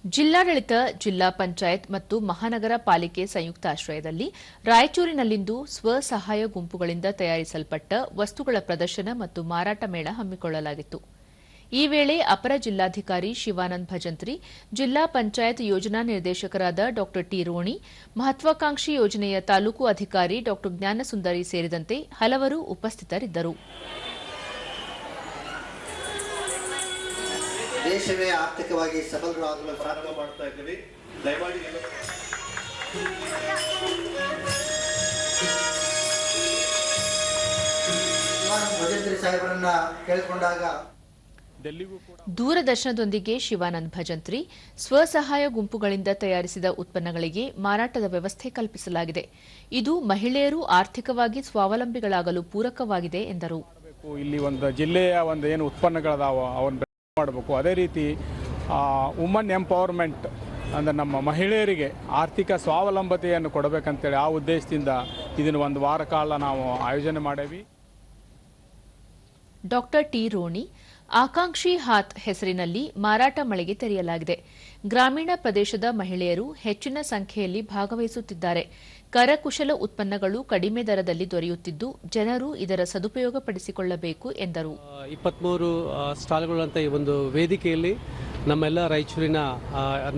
ಜಿಲ್ಲಾಡಳಿತ, ಜಿಲ್ಲಾ ಪಂಚಾಯತ್ ಮತ್ತು ಮಹಾನಗರ ಪಾಲಿಕೆ ಸಂಯುಕ್ತಾಶ್ರಯದಲ್ಲಿ ರಾಯಚೂರಿನಲ್ಲಿಂದು ಸ್ವಸಹಾಯ ಗುಂಪುಗಳಿಂದ ತಯಾರಿಸಲ್ಪಟ್ಟ ವಸ್ತುಗಳ ಪ್ರದರ್ಶನ ಮತ್ತು ಮಾರಾಟ ಮೇಳ ಹಮ್ಮಿಕೊಳ್ಳಲಾಗಿತ್ತು. ಈ ವೇಳೆ ಅಪರ ಜಿಲ್ಲಾಧಿಕಾರಿ ಶಿವಾನಂದ ಭಜಂತ್ರಿ, ಜಿಲ್ಲಾ ಪಂಚಾಯತ್ ಯೋಜನಾ ನಿರ್ದೇಶಕರಾದ ಡಾ ಟಿ ರೋಣಿ, ಮಹತ್ವಾಕಾಂಕ್ಷಿ ಯೋಜನೆಯ ತಾಲೂಕು ಅಧಿಕಾರಿ ಡಾ ಜ್ಞಾನಸುಂದರಿ ಸೇರಿದಂತೆ ಹಲವರು ಉಪಸ್ಥಿತರಿದ್ದರು. ದೇಶವೇ ಆರ್ಥಿಕವಾಗಿ ಸಬಲರಾಗಲು ಪ್ರಾರಂಭ ಮಾಡ್ತಾ ಇದ್ದೀವಿ. ದಯಮಾಡಿ ಭಜಂತ್ರಿ ಸಾಹೇಬರನ್ನ ಕೇಳಿಕೊಂಡಾಗ ದೂರದರ್ಶನದೊಂದಿಗೆ ಶಿವಾನಂದ ಭಜಂತ್ರಿ, ಸ್ವಸಹಾಯ ಗುಂಪುಗಳಿಂದ ತಯಾರಿಸಿದ ಉತ್ಪನ್ನಗಳಿಗೆ ಮಾರಾಟದ ವ್ಯವಸ್ಥೆ ಕಲ್ಪಿಸಲಾಗಿದೆ. ಇದು ಮಹಿಳೆಯರು ಆರ್ಥಿಕವಾಗಿ ಸ್ವಾವಲಂಬಿಗಳಾಗಲು ಪೂರಕವಾಗಿದೆ ಎಂದರು. ಇಲ್ಲಿ ಒಂದು ಜಿಲ್ಲೆಯ ಒಂದು ಏನು ಉತ್ಪನ್ನಗಳದಾವ ಅವನ್ನ ಮಾಡಬೇಕು. ಅದೇ ರೀತಿ ವುಮನ್ ಎಂಪವರ್ಮೆಂಟ್ ಅಂದರೆ ನಮ್ಮ ಮಹಿಳೆಯರಿಗೆ ಆರ್ಥಿಕ ಸ್ವಾವಲಂಬತೆಯನ್ನು ಕೊಡಬೇಕಂತೇಳಿ ಆ ಉದ್ದೇಶದಿಂದ ಇದನ್ನು ಒಂದು ವಾರ ಕಾಲ ನಾವು ಆಯೋಜನೆ ಮಾಡೇವಿ. ಡಾ ಟಿ ರೋಣಿ, ಆಕಾಂಕ್ಷಿ ಹಾತ್ ಹೆಸರಿನಲ್ಲಿ ಮಾರಾಟ ಮಳಿಗೆ ತೆರೆಯಲಾಗಿದೆ. ಗ್ರಾಮೀಣ ಪ್ರದೇಶದ ಮಹಿಳೆಯರು ಹೆಚ್ಚಿನ ಸಂಖ್ಯೆಯಲ್ಲಿ ಭಾಗವಹಿಸುತ್ತಿದ್ದಾರೆ. ಕರಕುಶಲ ಉತ್ಪನ್ನಗಳು ಕಡಿಮೆ ದರದಲ್ಲಿ ದೊರೆಯುತ್ತಿದ್ದು, ಜನರು ಇದರ ಸದುಪಯೋಗಪಡಿಸಿಕೊಳ್ಳಬೇಕು ಎಂದರು. 23 ಸ್ಟಾಲ್ಗಳಂತ ಈ ಒಂದು ವೇದಿಕೆಯಲ್ಲಿ ನಮ್ಮೆಲ್ಲ ರಾಯಚೂರಿನ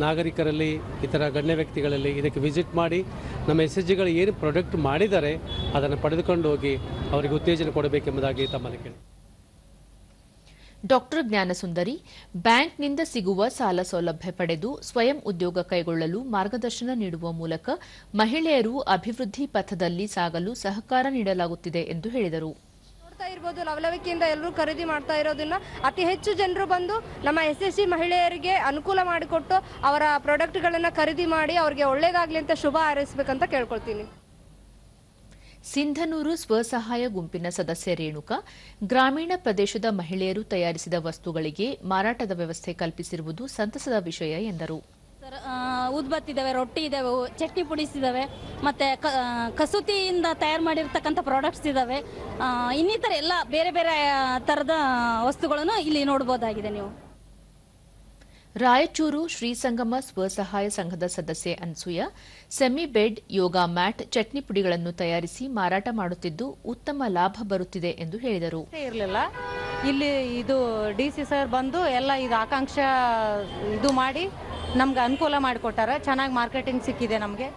ನಾಗರಿಕರಲ್ಲಿ, ಇತರ ಗಣ್ಯ ವ್ಯಕ್ತಿಗಳಲ್ಲಿ ಇದಕ್ಕೆ ವಿಸಿಟ್ ಮಾಡಿ ನಮ್ಮ SHGಗಳು ಏನು ಪ್ರಾಡಕ್ಟ್ ಮಾಡಿದ್ದಾರೆ ಅದನ್ನು ಪಡೆದುಕೊಂಡು ಹೋಗಿ ಅವರಿಗೆ ಉತ್ತೇಜನ ಕೊಡಬೇಕೆಂಬುದಾಗಿ ತಮ್ಮಲ್ಲಿ ಕೇಳಿ. ಡಾ ಜ್ಞಾನಸುಂದರಿ, ಬ್ಯಾಂಕ್ನಿಂದ ಸಿಗುವ ಸಾಲ ಸೌಲಭ್ಯ ಪಡೆದು ಸ್ವಯಂ ಉದ್ಯೋಗ ಕೈಗೊಳ್ಳಲು ಮಾರ್ಗದರ್ಶನ ನೀಡುವ ಮೂಲಕ ಮಹಿಳೆಯರು ಅಭಿವೃದ್ಧಿ ಪಥದಲ್ಲಿ ಸಾಗಲು ಸಹಕಾರ ನೀಡಲಾಗುತ್ತಿದೆ ಎಂದು ಹೇಳಿದರು. ನೋಡ್ತಾ ಇರಬಹುದು, ಲವಲವಿಕೆಯಿಂದ ಎಲ್ಲರೂ ಖರೀದಿ ಮಾಡ್ತಾ ಇರೋದನ್ನ ಅತಿ ಹೆಚ್ಚು ಜನರು ಬಂದು ನಮ್ಮ SHG ಮಹಿಳೆಯರಿಗೆ ಅನುಕೂಲ ಮಾಡಿಕೊಟ್ಟು ಅವರ ಪ್ರಾಡಕ್ಟ್ಗಳನ್ನು ಖರೀದಿ ಮಾಡಿ ಅವರಿಗೆ ಒಳ್ಳೇದಾಗಲಿ ಅಂತ ಶುಭ ಹಾರೈಸಬೇಕಂತ ಕೇಳ್ಕೊಳ್ತೀನಿ. ಸಿಂಧನೂರು ಸ್ವಸಹಾಯ ಗುಂಪಿನ ಸದಸ್ಯ ರೇಣುಕಾ, ಗ್ರಾಮೀಣ ಪ್ರದೇಶದ ಮಹಿಳೆಯರು ತಯಾರಿಸಿದ ವಸ್ತುಗಳಿಗೆ ಮಾರಾಟದ ವ್ಯವಸ್ಥೆ ಕಲ್ಪಿಸಿರುವುದು ಸಂತಸದ ವಿಷಯ ಎಂದರು. ಉದ್ಬತ್ತಿ ಇದಾವೆ, ರೊಟ್ಟಿ ಇದಾವೆ, ಚಟ್ನಿ ಪುಡಿಸಿದಾವೆ, ಮತ್ತೆ ಕಸೂತಿಯಿಂದ ತಯಾರು ಮಾಡಿರ್ತಕ್ಕಂಥ ಪ್ರಾಡಕ್ಟ್ಸ್ ಇದಾವೆ. ಇನ್ನಿತರ ಎಲ್ಲ ಬೇರೆ ಬೇರೆ ತರದ ವಸ್ತುಗಳನ್ನು ಇಲ್ಲಿ ನೋಡಬಹುದಾಗಿದೆ. ನೀವು ರಾಯಚೂರು ಶ್ರೀ ಸಂಗಮ ಸ್ವಸಹಾಯ ಸಂಘದ ಸದಸ್ಯೆ ಅನ್ಸೂಯ, ಸೆಮಿ ಬೆಡ್, ಯೋಗ ಮ್ಯಾಟ್, ಚಟ್ನಿ ಪುಡಿಗಳನ್ನು ತಯಾರಿಸಿ ಮಾರಾಟ ಮಾಡುತ್ತಿದ್ದು ಉತ್ತಮ ಲಾಭ ಬರುತ್ತಿದೆ ಎಂದು ಹೇಳಿದರು. ಇರಲಿಲ್ಲ, ಇಲ್ಲಿ ಇದು DC ಸರ್ ಬಂದು ಎಲ್ಲ ಇದು ಆಕಾಂಕ್ಷ ಇದು ಮಾಡಿ ನಮ್ಗೆ ಅನುಕೂಲ ಮಾಡಿಕೊಟ್ಟಾರ. ಚೆನ್ನಾಗಿ ಮಾರ್ಕೆಟಿಂಗ್ ಸಿಕ್ಕಿದೆ ನಮಗೆ.